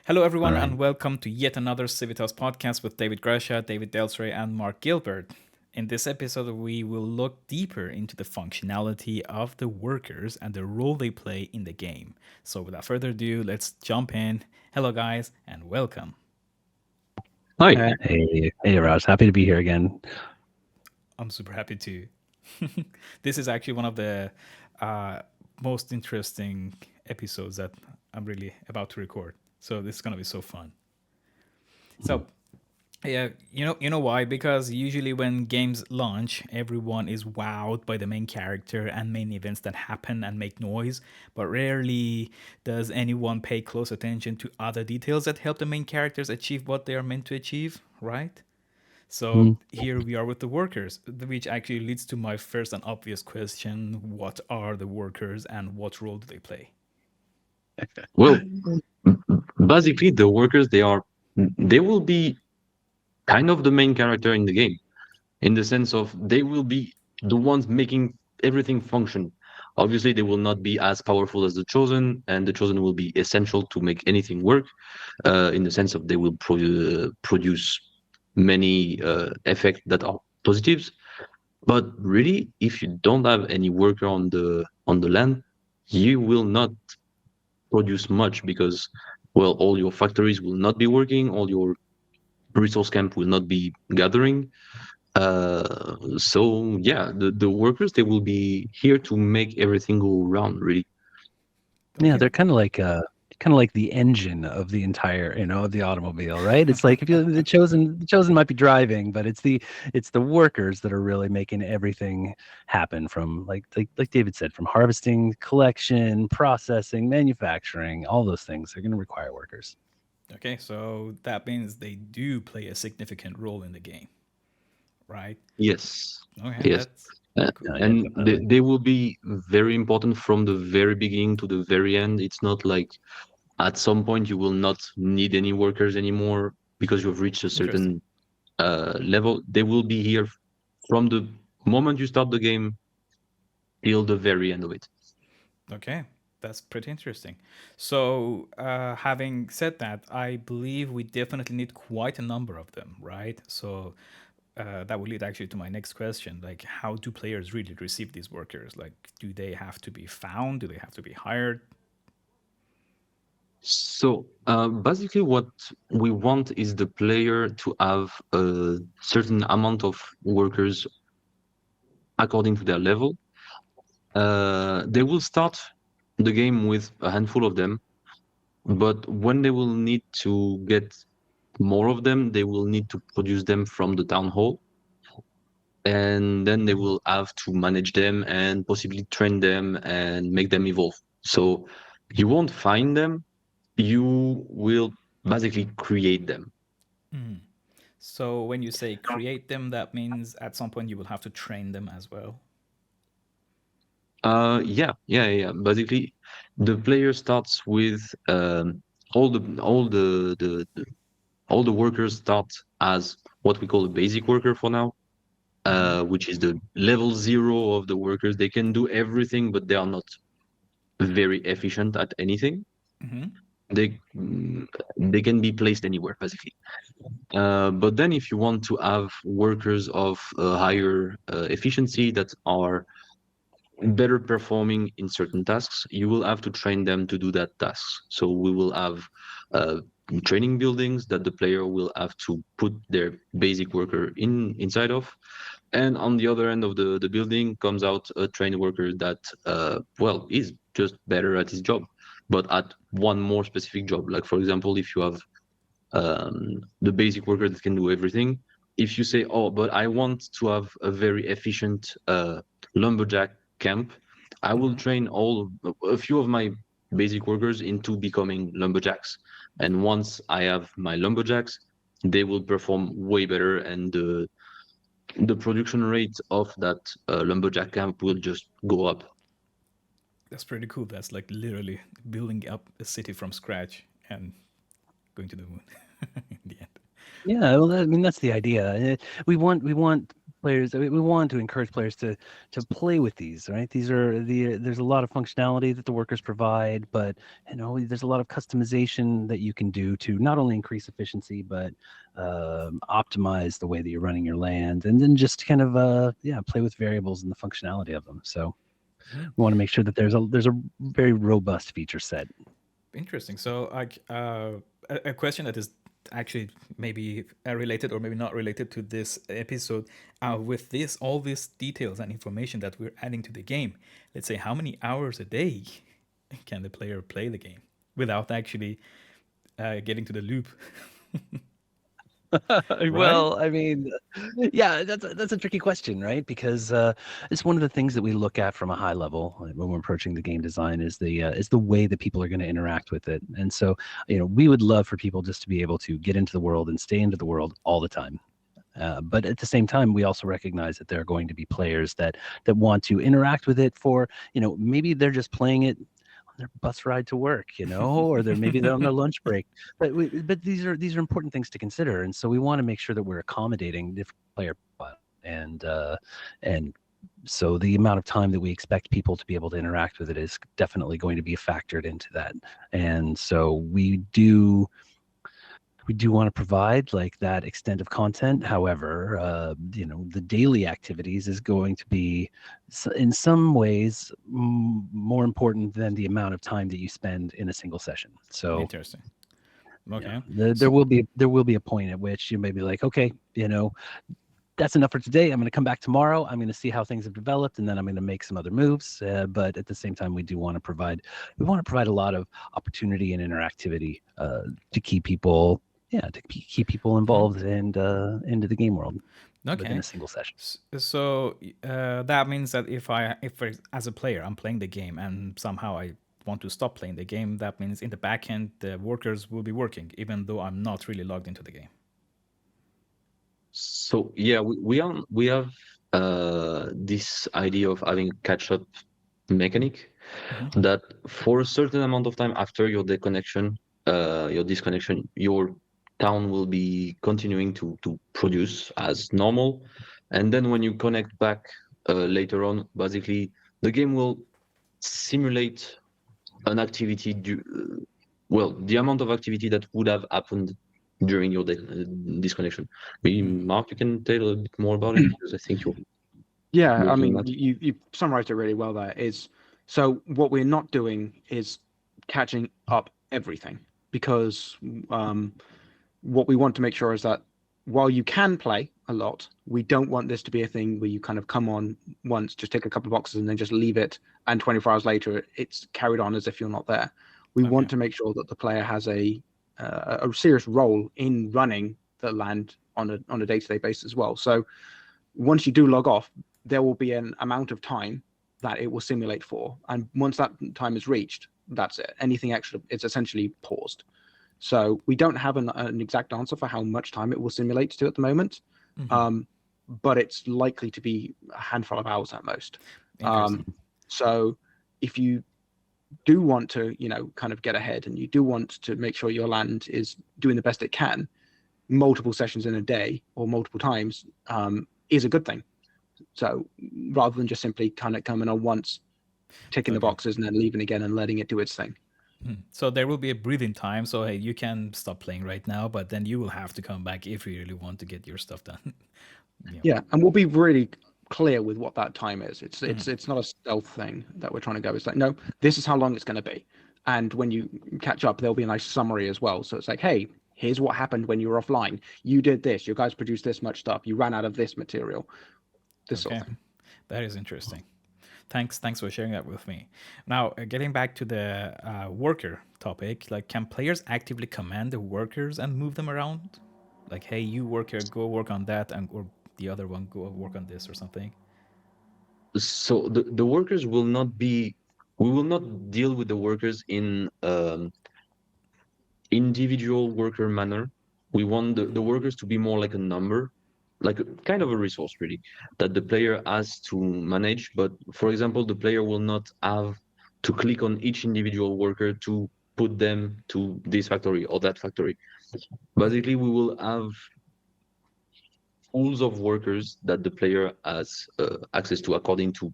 Hello, All everyone, right. and welcome to yet another Civitas Podcast with David Grasha, David Delsray, and Mark Gilbert. In this episode, we will look deeper into the functionality of the workers and the role they play in the game. So, without further ado, let's jump in. Hello, guys, and welcome. Hi. Hey, Raj. Happy to be here again. I'm super happy to. This is actually one of the uh, most interesting episodes that I'm really about to record. So, this is going to be so fun. Mhm. So, yeah, you know why? Because usually when games launch, everyone is wowed by the main character and main events that happen and make noise, but rarely does anyone pay close attention to other details that help the main characters achieve what they are meant to achieve, right? So Mhm. here we are with the workers, which actually leads to my first and obvious question: what are the workers and what role do they play? Well, basically, the workers they will be kind of the main character in the game, in the sense of they will be the ones making everything function. Obviously, they will not be as powerful as the chosen, and the chosen will be essential to make anything work. In the sense of they will produce many effects that are positives. But really, if you don't have any worker on the land, you will not produce much because, well, all your factories will not be working, all your resource camp will not be gathering. So yeah, the workers they will be here to make everything go round. Really, Yeah, Okay. they're kind of like the engine of the entire, of the automobile, right? It's like if you the chosen might be driving, but it's the workers that are really making everything happen from like David said, from harvesting, collection, processing, manufacturing, all those things. They're going to require workers. Okay, so that means they do play a significant role in the game, right? yes, Okay, yes. that's Uh, cool. Yeah, and definitely. they will be very important from the very beginning to the very end. It's not like at some point you will not need any workers anymore because you've reached a Interesting. certain level. They will be here from the moment you start the game till the very end of it. Okay, that's pretty interesting. So, having said that, I believe we definitely need quite a number of them, right? So, that will lead actually to my next question. Like, how do players really receive these workers? Like, do they have to be found? Do they have to be hired? So basically, what we want is the player to have a certain amount of workers according to their level. They will start the game with a handful of them, but when they will need to get more of them, they will need to produce them from the town hall, and then they will have to manage them and possibly train them and make them evolve. So you won't find them, you will basically create them. So, when you say create them, that means at some point you will have to train them as well. Yeah. Basically, the player starts with all the all the workers start as what we call a basic worker for now, Mm-hmm. which is the level zero of the workers. They can do everything, but they are not very efficient at anything. Mm-hmm. They mm, they can be placed anywhere, basically. But then, if you want to have workers of higher efficiency that are better performing in certain tasks, you will have to train them to do that task. So we will have uh, training buildings that the player will have to put their basic worker inside of. And on the other end of the building comes out a trained worker that, well, is just better at his job, but at one more specific job. Like, for example, if you have the basic worker that can do everything, if you say, oh, but I want to have a very efficient lumberjack camp, I will Mm-hmm. train a few of my basic workers into becoming lumberjacks. And once I have my lumberjacks, they will perform way better, and the production rate of that lumberjack camp will just go up. That's pretty cool. That's like literally building up a city from scratch and going to the moon in the end. Yeah, well, I mean that's the idea. We want players. I mean, we want to encourage players to play with these, right? These are there's a lot of functionality that the workers provide, but there's a lot of customization that you can do to not only increase efficiency, but optimize the way that you're running your land, and then just kind of play with variables and the functionality of them. So Mhm. we want to make sure that there's a very robust feature set. Interesting. So, like, a question that is actually maybe related or maybe not related to this episode. With this, all these details and information that we're adding to the game, let's say, how many hours a day can the player play the game without actually getting to the loop? Right? Well, I mean, yeah, that's a tricky question, right? Because it's one of the things that we look at from a high level when we're approaching the game design is the way that people are going to interact with it. And so, we would love for people just to be able to get into the world and stay into the world all the time. But at the same time, we also recognize that there are going to be players that want to interact with it for, maybe they're just playing it on their bus ride to work, or they're on their lunch break. But these are important things to consider, and so we want to make sure that we're accommodating different player profiles. And so the amount of time that we expect people to be able to interact with it is definitely going to be factored into that. And so we do want to provide like that extent of content. However, the daily activities is going to be in some ways more important than the amount of time that you spend in a single session. So Interesting. yeah, Okay. there will be a point at which you may be like, okay, that's enough for today. I'm going to come back tomorrow. I'm going to see how things have developed, and then I'm going to make some other moves. But at the same time, we want to provide a lot of opportunity and interactivity to keep people, keep people involved and into the game world within Okay. a single session. So that means that if as a player I'm playing the game and somehow I want to stop playing the game, that means in the back end the workers will be working even though I'm not really logged into the game. So yeah, we have this idea of having catch-up mechanic Hmm. that for a certain amount of time after your disconnection, your town will be continuing to produce as normal, and then when you connect back later on, basically the game will simulate an activity well, the amount of activity that would have happened during your disconnection. Maybe Mark, you can tell a bit more about it because I think you're Yeah, I working on mean, that. you summarized it really well there. So what we're not doing is catching up everything because what we want to make sure is that while you can play a lot, we don't want this to be a thing where you kind of come on once, just take a couple of boxes and then just leave it, and 24 hours later it's carried on as if you're not there. We Okay. want to make sure that the player has a serious role in running the land on a day-to-day basis as well. So once you do log off, there will be an amount of time that it will simulate for, and once that time is reached, that's it. Anything extra, it's essentially paused. So we don't have an exact answer for how much time it will simulate to at the moment, but it's likely to be a handful of hours at most. Interesting. So if you do want to, kind of get ahead and you do want to make sure your land is doing the best it can, multiple sessions in a day or multiple times is a good thing. So rather than just simply kind of coming on once, ticking the Okay. boxes and then leaving again and letting it do its thing. So there will be a breathing time. So hey, you can stop playing right now, but then you will have to come back if you really want to get your stuff done. Yeah, and we'll be really clear with what that time is. It's not a stealth thing that we're trying to go. It's like, no, this is how long it's going to be. And when you catch up, there'll be a nice summary as well. So it's like, hey, here's what happened when you were offline. You did this. You guys produced this much stuff. You ran out of this material. This sort Okay, of thing. that is interesting. Thanks for sharing that with me. Now, getting back to the worker topic, like, can players actively command the workers and move them around? Like, hey, you worker, go work on that, and or the other one go work on this or something. So the workers will not be. We will not deal with the workers in individual worker manner. We want the workers to be more like a number, like a, kind of a resource really, that the player has to manage. But for example, the player will not have to click on each individual worker to put them to this factory or that factory. Basically, we will have pools of workers that the player has access to according to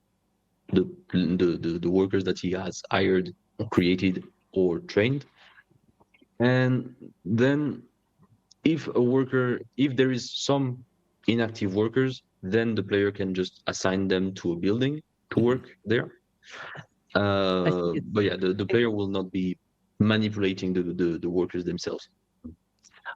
the workers that he has hired, created, or trained. And then if there is some inactive workers, then the player can just assign them to a building to work there. I think But yeah, the player will not be manipulating the workers themselves.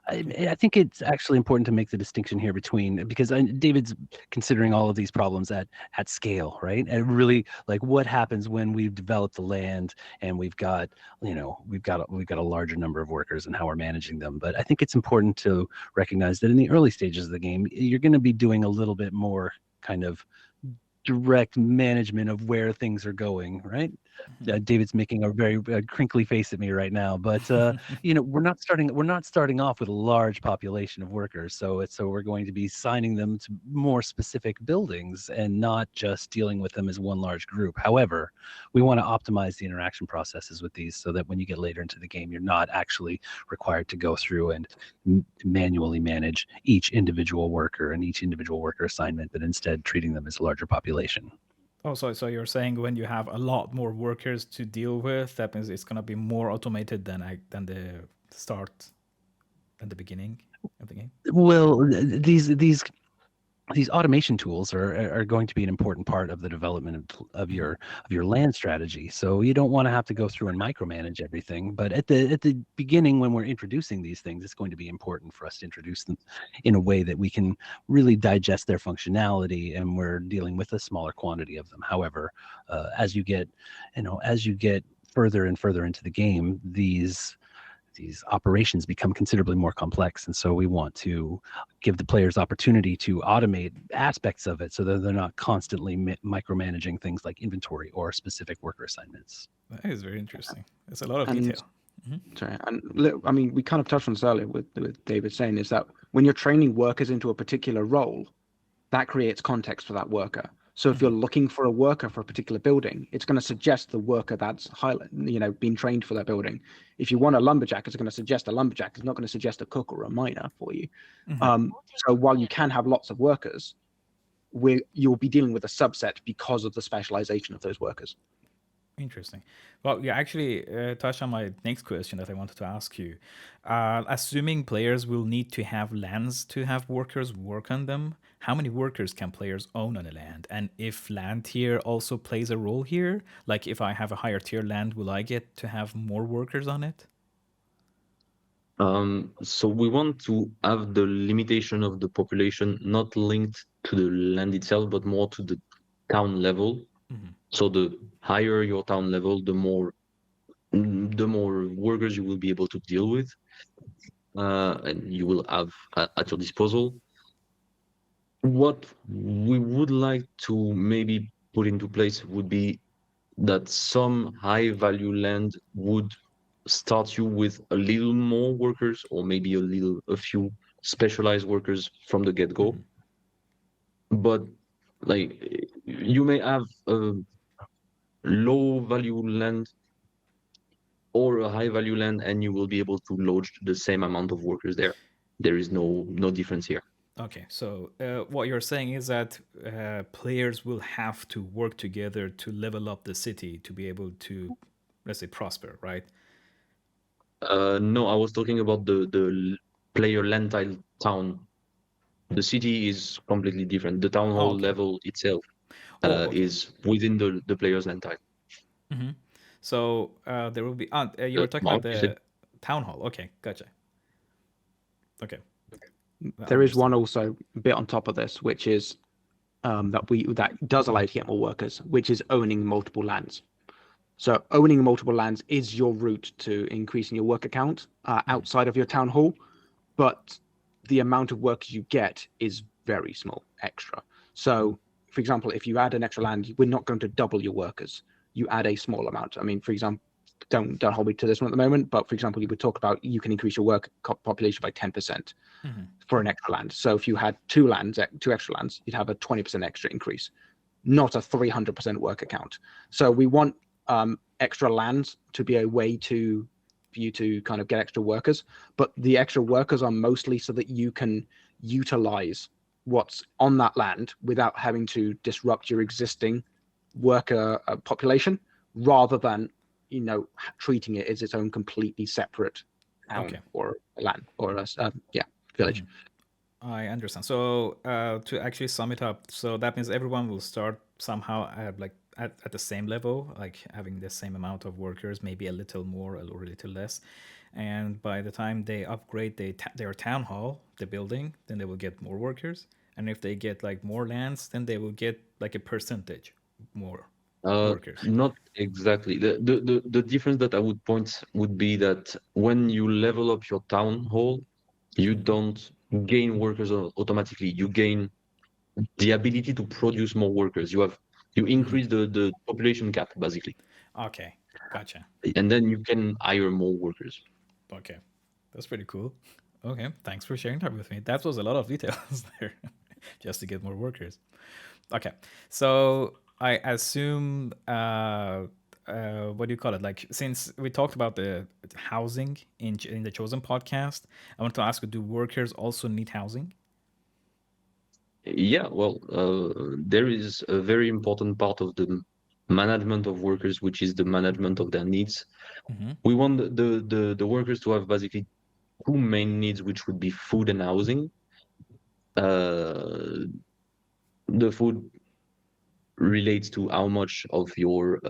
I think it's actually important to make the distinction here between, because David's considering all of these problems at scale, right? And really, like, what happens when we've developed the land and we've got a larger number of workers and how we're managing them. But I think it's important to recognize that in the early stages of the game, you're going to be doing a little bit more kind of direct management of where things are going, right? David's making a very crinkly face at me right now, but we're not starting off with a large population of workers, so we're going to be assigning them to more specific buildings and not just dealing with them as one large group. However, we want to optimize the interaction processes with these so that when you get later into the game, you're not actually required to go through and manually manage each individual worker and each individual worker assignment, but instead treating them as a larger population. Oh, so you're saying when you have a lot more workers to deal with, that means it's gonna be more automated than the start, than the beginning of the game. Well, these automation tools are going to be an important part of the development of your land strategy. So you don't want to have to go through and micromanage everything. But at the beginning, when we're introducing these things, it's going to be important for us to introduce them in a way that we can really digest their functionality, and we're dealing with a smaller quantity of them. However, as you get further and further into the game, these operations become considerably more complex, and so we want to give the players opportunity to automate aspects of it so that they're not constantly micromanaging things like inventory or specific worker assignments. That is very interesting. It's a lot of And- detail. Sorry, and I mean, we kind of touched on this earlier with David saying is that when you're training workers into a particular role, that creates context for that worker. So if you're looking for a worker for a particular building, it's going to suggest the worker that's been trained for that building. If you want a lumberjack, it's going to suggest a lumberjack. It's not going to suggest a cook or a miner for you. So while you can have lots of workers, you'll be dealing with a subset because of the specialization of those workers. Interesting. Well, you actually touched on my next question that I wanted to ask you. Assuming players will need to have lands to have workers work on them, how many workers can players own on a land? And if land tier also plays a role here, like if I have a higher tier land, will I get to have more workers on it? So we want to have the limitation of the population not linked to the land itself, but more to the town level. So the higher your town level, the more workers you will be able to deal with, and you will have at your disposal. What we would like to maybe put into place would be that some high value land would start you with a little more workers, or maybe a few specialized workers from the get-go. But like you may have a low value land or a high value land, and you will be able to lodge the same amount of workers there. There is no difference here. Okay, so what you're saying is that players will have to work together to level up the city to be able to, let's say, prosper, right? No, I was talking about the player land tile town. The city is completely different. The town hall level itself is within the player's land tile. So there will be. You were talking about the town hall. Okay, gotcha. Okay. There is one also bit on top of this, which is that does allow you to get more workers, which is owning multiple lands. So owning multiple lands is your route to increasing your worker count outside of your town hall, but the amount of workers you get is very small extra. So, for example, if you add an extra land, we're not going to double your workers. You add a small amount. I mean, for example, don't hold me to this one at the moment, but for example, you would talk about you can increase your work population by 10% for an extra land. So if you had two extra lands, you'd have a 20% extra increase, not a 300% worker count. So we want extra lands to be a way for you to kind of get extra workers, but the extra workers are mostly so that you can utilize what's on that land without having to disrupt your existing worker population, rather than treating it as its own completely separate town Okay. or a land or a village. I understand. So to actually sum it up, so that means everyone will start somehow at like at the same level, like having the same amount of workers, maybe a little more or a little less. And by the time they upgrade their town hall, the building, then they will get more workers. And if they get like more lands, then they will get like a percentage more workers. Not exactly. The difference that I would point would be that when you level up your town hall, you don't gain workers automatically. You gain the ability to produce more workers. You increase the population cap basically, Okay, gotcha. and then you can hire more workers. Okay, that's pretty cool. Okay, thanks for sharing that with me. That was a lot of details there, just to get more workers. Okay, so I assume what do you call it? Like, since we talked about the housing in the Chosen podcast, I want to ask you: do workers also need housing? Yeah, well, there is a very important part of the management of workers, which is the management of their needs. We want the workers to have basically two main needs, which would be food and housing. Uh, the food relates to how much of your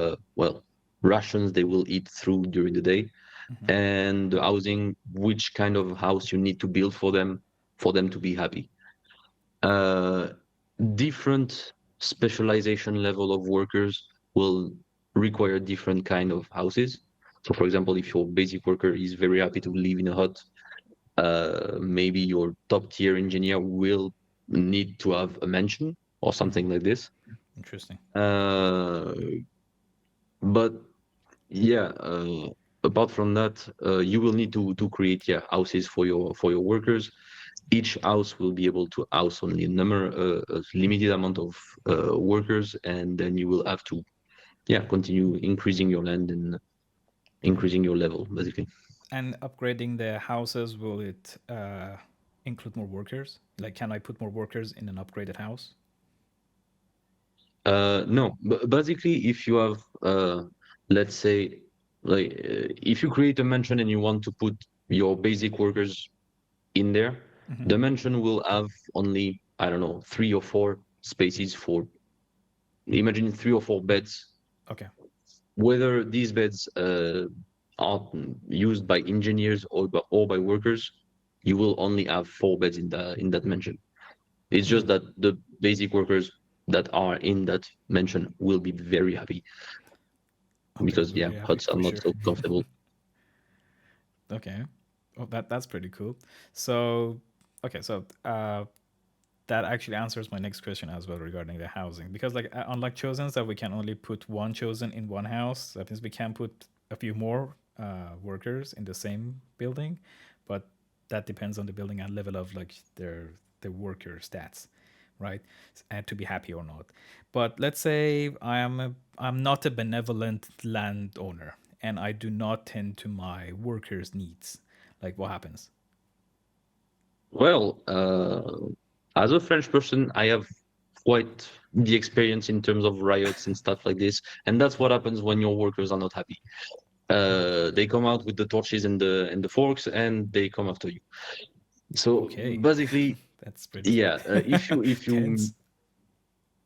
rations they will eat through during the day, and the housing, which kind of house you need to build for them to be happy. Uh, Different specialization level of workers will require different kind of houses. So, for example, if your basic worker is very happy to live in a hut, maybe your top tier engineer will need to have a mansion or something like this. Interesting. Uh, but yeah, apart from that, you will need to create houses for your workers. Each house will be able to house only a limited amount of workers, and then you will have to continue increasing your land and increasing your level basically. And upgrading the houses, will it include more workers? Like, can I put more workers in an upgraded house? No, basically, if you have, let's say, if you create a mansion and you want to put your basic workers in there, the mansion will have only, I don't know, 3 or 4 spaces for, imagine 3 or 4 beds. Okay. Whether these beds are used by engineers or by workers, you will only have 4 beds in that mansion. It's just that the basic workers that are in that mansion will be very happy Okay, because very happy huts are for not sure. so comfortable. Okay. Oh, that's pretty cool. So, okay, so that actually answers my next question as well regarding the housing, because like unlike chosens that we can only put one chosen in one house, that means we can put a few more workers in the same building, but that depends on the building and level of like their worker stats, right? And to be happy or not. But let's say I'm not a benevolent landowner and I do not tend to my workers' needs. Like, what happens? Well, as a French person, I have quite the experience in terms of riots and stuff like this, and that's what happens when your workers are not happy. They come out with the torches and the forks, and they come after you. So Okay, basically, that's pretty tense.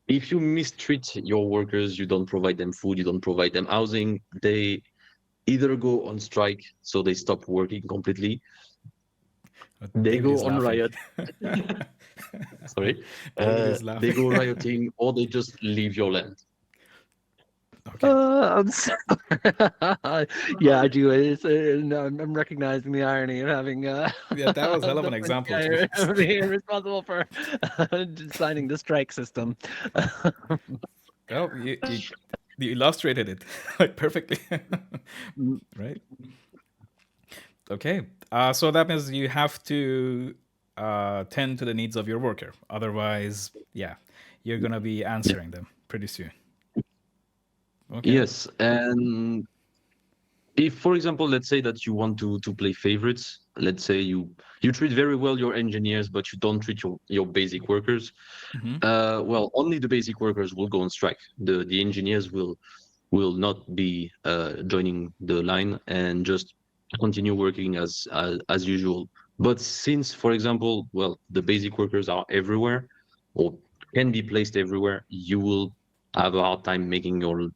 if you mistreat your workers, you don't provide them food, you don't provide them housing, they either go on strike, so they stop working completely, they David is go on laughing. riot, sorry, David is they laughing. go rioting, or they just leave your land. Okay. I'm sorry. Yeah, I do. No, I'm recognizing the irony of having Yeah, that was hell of the an French example, to be guy honest. being responsible for designing the strike system. Well, you illustrated it like perfectly, right? Okay. So that means you have to tend to the needs of your worker. Otherwise, yeah, you're gonna be Yeah. answering them pretty soon. Okay. Yes, and if, for example, let's say that you want to play favorites, let's say you treat very well your engineers, but you don't treat your basic workers. Hmm. Well, only the basic workers will go on strike. The engineers will not be joining the line and just continue working as usual. But since, for example, well, the basic workers are everywhere or can be placed everywhere, you will have a hard time making your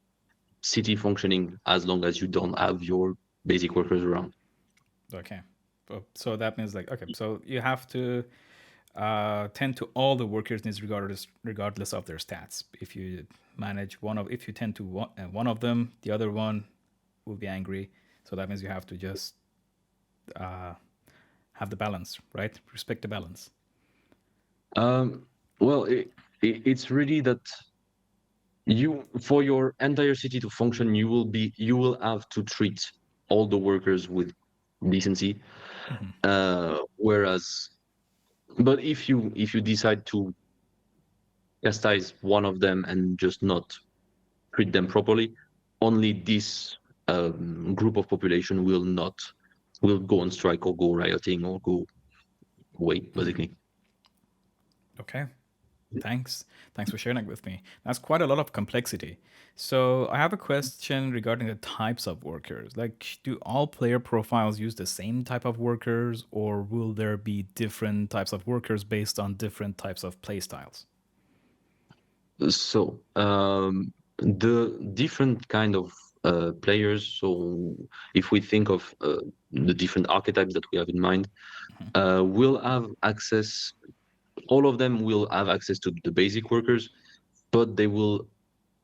city functioning as long as you don't have your basic workers around. Okay. So that means like okay. So you have to tend to all the workers needs regardless of their stats. If you manage if you tend to one of them, the other one will be angry. So that means you have to just uh, have the balance, right? Respect the balance. Um, well, it's really that you for your entire city to function, you will have to treat all the workers with decency. Hmm. Whereas, but if you decide to chastise one of them and just not treat them properly, only this group of population will go on strike or go rioting or go away, basically. Okay. Thanks for sharing it with me. That's quite a lot of complexity. So I have a question regarding the types of workers. Like, do all player profiles use the same type of workers, or will there be different types of workers based on different types of playstyles? So the different kind of players. So if we think of the different archetypes that we have in mind, will have access. All of them will have access to the basic workers, but they will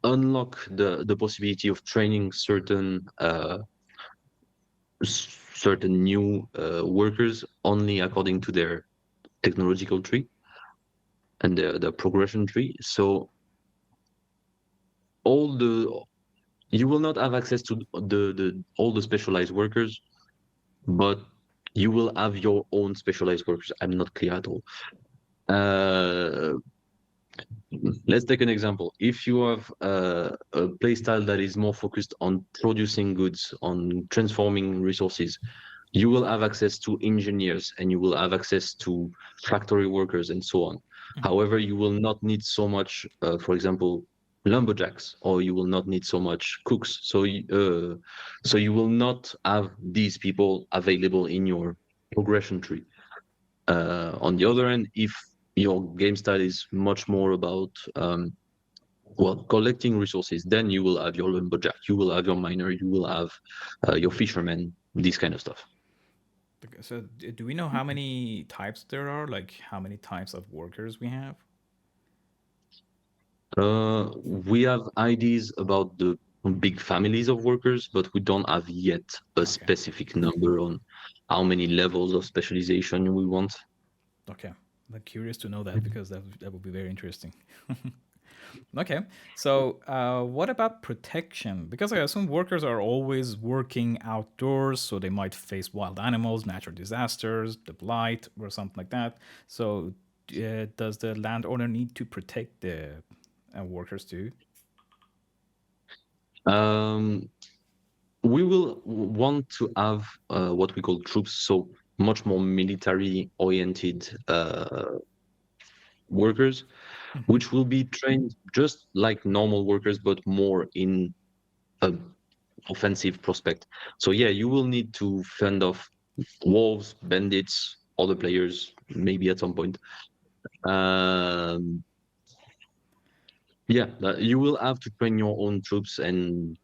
unlock the possibility of training certain new workers only according to their technological tree and the progression tree. So all the you will not have access to the all the specialized workers, but you will have your own specialized workers. I'm not clear at all. Uh, let's take an example. If you have a playstyle that is more focused on producing goods, on transforming resources, you will have access to engineers and you will have access to factory workers and so on. However, you will not need so much, for example, lumberjacks, or you will not need so much cooks. So you will not have these people available in your progression tree. On the other end, if your game style is much more about well, collecting resources, then you will have your lumberjack, you will have your miner, you will have your fisherman, this kind of stuff. Okay, so, do we know how many types there are? Like, how many types of workers we have? We have ideas about the big families of workers, but we don't have yet a Okay. specific number on how many levels of specialization we want. Okay. I'm curious to know that because that would be very interesting. Okay. So, what about protection? Because I assume workers are always working outdoors, so they might face wild animals, natural disasters, the blight, or something like that. So, does the landowner need to protect the workers too? Um, we will want to have what we call troops, so much more military oriented workers, Mhm. which will be trained just like normal workers, but more in a offensive prospect. So yeah, you will need to fend off wolves, bandits, other players, maybe at some point. Um, yeah, you will have to train your own troops, and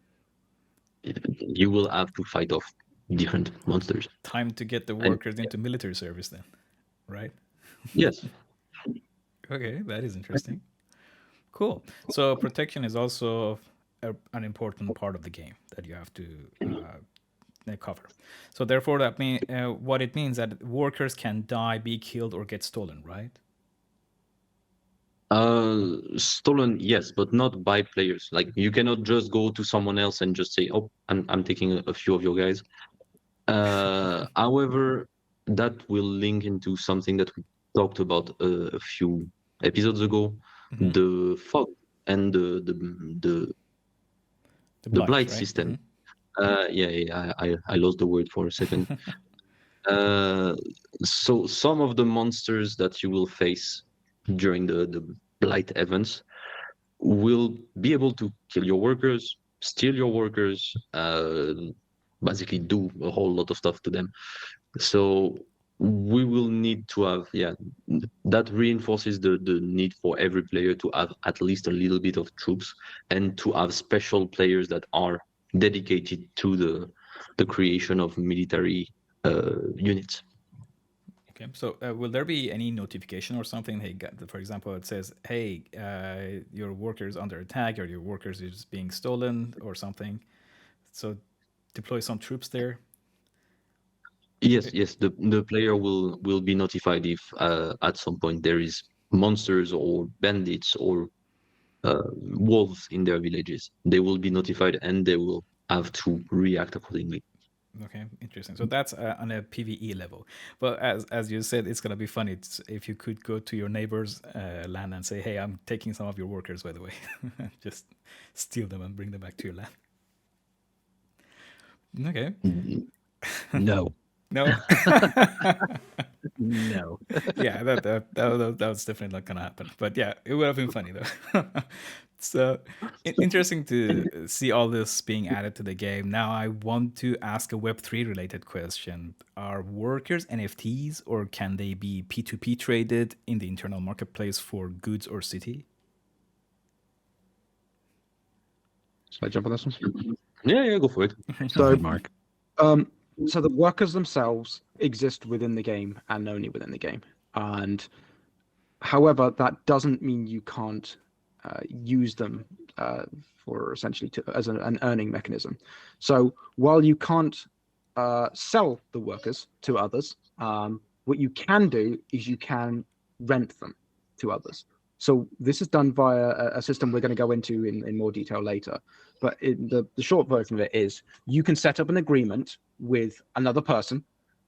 you will have to fight off different monsters. Time to get the And workers into military service then, right? yes, Okay, that is interesting. Cool. So protection is also an important part of the game that you have to cover. So therefore, what it means that workers can die, be killed, or get stolen, right? stolen, yes, but not by players. Like you cannot just go to someone else and just say, "Oh, I'm taking a few of your guys." However, that will link into something that we talked about a few episodes ago, Hmm. the fog and the The the blight, blight right? system. Yeah, I lost the word for a second. Uh, so some of the monsters that you will face during the blight events will be able to kill your workers, steal your workers, basically do a whole lot of stuff to them. So we will need to have, yeah, that reinforces the need for every player to have at least a little bit of troops and to have special players that are dedicated to the creation of military units. Okay, so will there be any notification or something? Hey, for example, it says, "Hey, your worker is under attack, or your workers is being stolen, or something." So deploy some troops there. Yes, yes, the player will be notified if at some point there is monsters or bandits or wolves in their villages. They will be notified and they will have to react accordingly. Okay, interesting. So that's on a PVE level. But as you said, it's gonna be funny if you could go to your neighbor's land and say, "Hey, I'm taking some of your workers, by the way," just steal them and bring them back to your land. Okay. No. No. No. Yeah, that was definitely not gonna happen. But yeah, it would have been funny though. So interesting to see all this being added to the game. Now I want to ask a Web3 related question: Are workers NFTs, or can they be P2P traded in the internal marketplace for goods or city? Should I jump on this one? Yeah, go for it. Go ahead, Mark. Um, so the workers themselves exist within the game and only within the game. And however, that doesn't mean you can't use them for essentially as an earning mechanism. So while you can't sell the workers to others, what you can do is you can rent them to others. So this is done via a system we're going to go into in more detail later. But the short version of it is you can set up an agreement with another person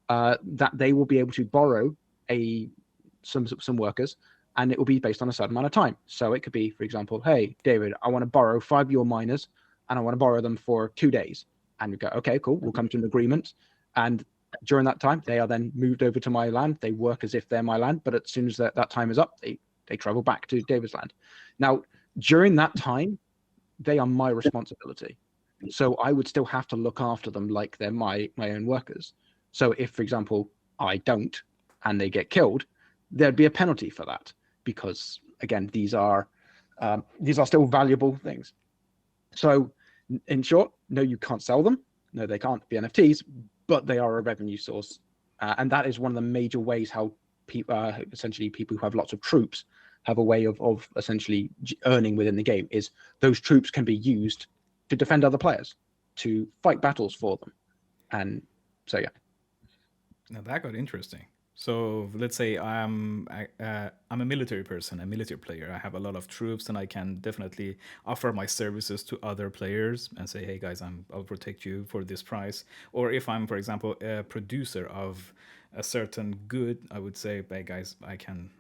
that they will be able to borrow some workers, and it will be based on a certain amount of time. So it could be, for example, hey, David, I want to borrow 5 of your miners, and I want to borrow them for 2 days. And you go, okay, cool, we'll come to an agreement. And during that time, they are then moved over to my land. They work as if they're my land, but as soon as that time is up, they travel back to David's land. Now, during that time, they are my responsibility. So I would still have to look after them like they're my own workers. So if, for example, I don't and they get killed, there'd be a penalty for that, because again, these are still valuable things. So in short, no, you can't sell them. No, they can't be NFTs, but they are a revenue source. And that is one of the major ways how essentially people who have lots of troops have a way of essentially earning within the game, is those troops can be used to defend other players, to fight battles for them. And so, yeah. Now that got interesting. So let's say I'm a military person, a military player. I have a lot of troops, and I can definitely offer my services to other players and say, "Hey guys, I'll protect you for this price." Or if I'm, for example, a producer of a certain good, I would say, "Hey guys, I can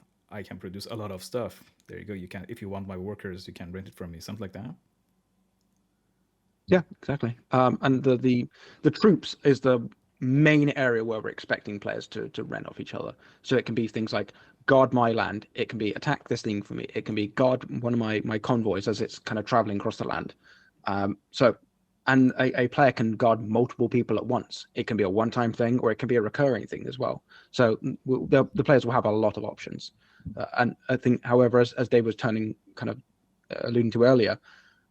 produce a lot of stuff. There you go. You can, if you want my workers, you can rent it from me." Something like that. Yeah, exactly. And the troops is the main area where we're expecting players to rent off each other. So it can be things like guard my land. It can be attack this thing for me. It can be guard one of my convoys as it's kind of traveling across the land. And a player can guard multiple people at once. It can be a one-time thing, or it can be a recurring thing as well. So the players will have a lot of options. And I think, however, as Dave was alluding to earlier,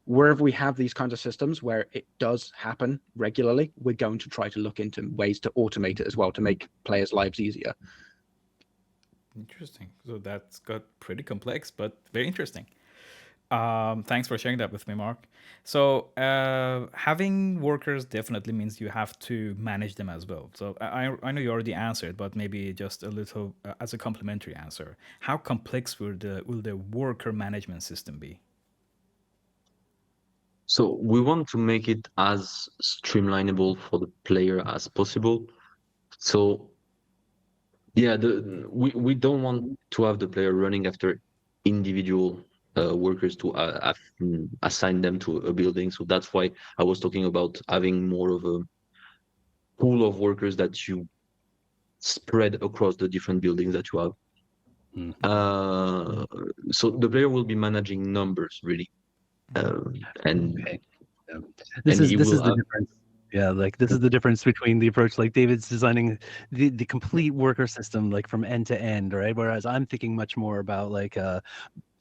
wherever we have these kinds of systems where it does happen regularly, we're going to try to look into ways to automate it as well, to make players' lives easier. Interesting. So that's got pretty complex, but very interesting. Thanks for sharing that with me, Mark. So having workers definitely means you have to manage them as well. So I know you already answered, but maybe just a little as a complementary answer. How complex will the worker management system be? So we want to make it as streamlinable for the player as possible. So yeah, we don't want to have the player running after individual workers to assign them to a building. So that's why I was talking about having more of a pool of workers that you spread across the different buildings that you have. Mhm. So the player will be managing numbers really, and Okay. Yeah. and he This is will the have. difference. Yeah, like this is the difference between the approach. Like David's designing the complete worker system, like from end to end, right? Whereas I'm thinking much more about like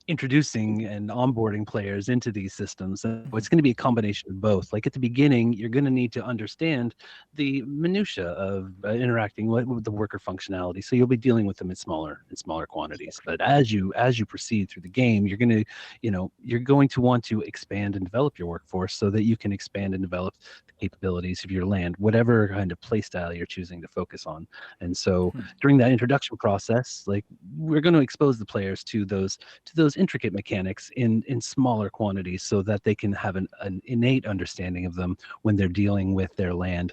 introducing and onboarding players into these systems. So it's going to be a combination of both. Like at the beginning, you're going to need to understand the minutia of interacting with the worker functionality. So you'll be dealing with them in smaller quantities. But as you proceed through the game, you're going to, you're going to want to expand and develop your workforce so that you can expand and develop the capabilities of your land, whatever kind of play style you're choosing to focus on. And so during that introduction process, like we're going to expose the players to those intricate mechanics in smaller quantities so that they can have an innate understanding of them when they're dealing with their land,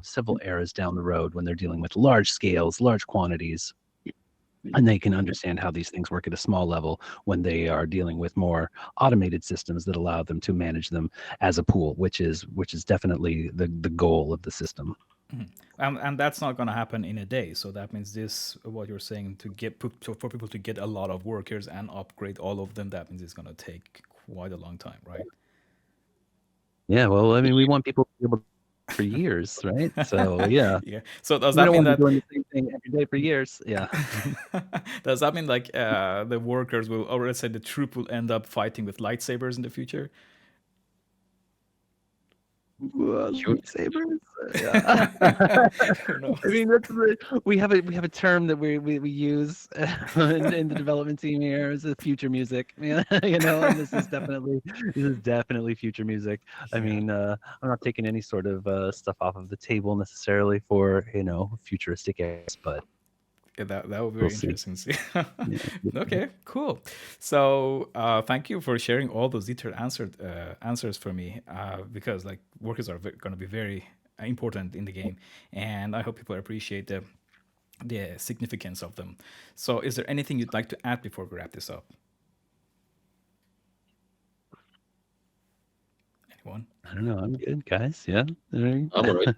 several eras down the road when they're dealing with large scales, large quantities, and they can understand how these things work at a small level when they are dealing with more automated systems that allow them to manage them as a pool, which is definitely the goal of the system. And that's not going to happen in a day. So that means this, what you're saying, for people to get a lot of workers and upgrade all of them, that means it's going to take quite a long time, right? Yeah, well, I mean, we want people to be able to for years, right? So yeah, Yeah. So does we that don't mean want to be that doing the same thing every day for years. Yeah. does that mean like the workers will, or let's say the troop will end up fighting with lightsabers in the future? Sure. Lightsabers. Yeah. Who knows? I mean, we have a term that we use in the development team here is future music. And this is definitely future music. I Yeah. mean, I'm not taking any sort of stuff off of the table necessarily for futuristic airs, but Yeah, that would be we'll very see. interesting to see. Yeah. Okay, cool. So thank you for sharing all those detailed answers for me, because like workers are going to be very important in the game, and I hope people appreciate the significance of them. So, is there anything you'd like to add before we wrap this up? Anyone? I don't know. I'm good, guys. Yeah. I'm all right.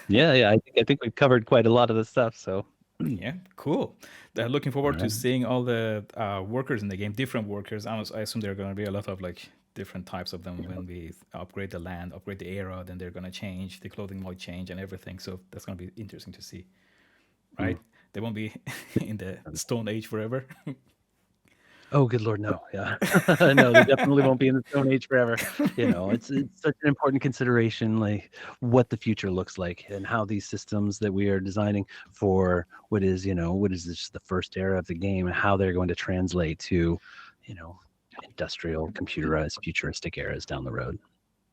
Yeah. I think we've covered quite a lot of the stuff. So. Yeah, cool. Looking forward to Alright. seeing all the workers in the game, different workers. I assume there are going to be a lot of like different types of them when we upgrade the land, upgrade the era. Then they're going to change. The clothing might change and everything. So that's going to be interesting to see, right? They won't be in the Stone Age forever. Oh, good Lord, no. Yeah. No, they definitely won't be in the Stone Age forever. It's such an important consideration, like what the future looks like and how these systems that we are designing for what is this the first era of the game and how they're going to translate to, industrial, computerized, futuristic eras down the road.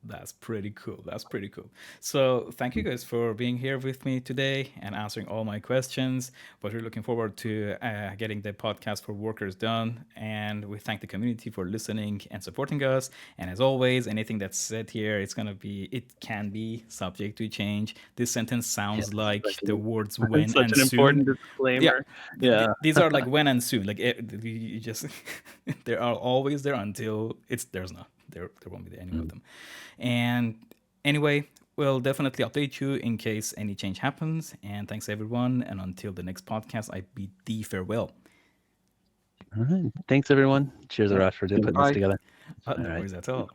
That's pretty cool. That's pretty cool. So, thank you guys for being here with me today and answering all my questions. But we're looking forward to getting the podcast for workers done. And we thank the community for listening and supporting us. And as always, anything that's said here, it can be subject to change. This sentence sounds like the words when Such and an important soon. Yeah, disclaimer. Yeah. these are like when and soon. Like you just, they are always there until there's not. There won't be any of them. And anyway, we'll definitely update you in case any change happens. And thanks everyone. And until the next podcast, I bid thee farewell. All right. Thanks, everyone. Cheers, Arash, for putting this Bye. together. No All right. worries at all.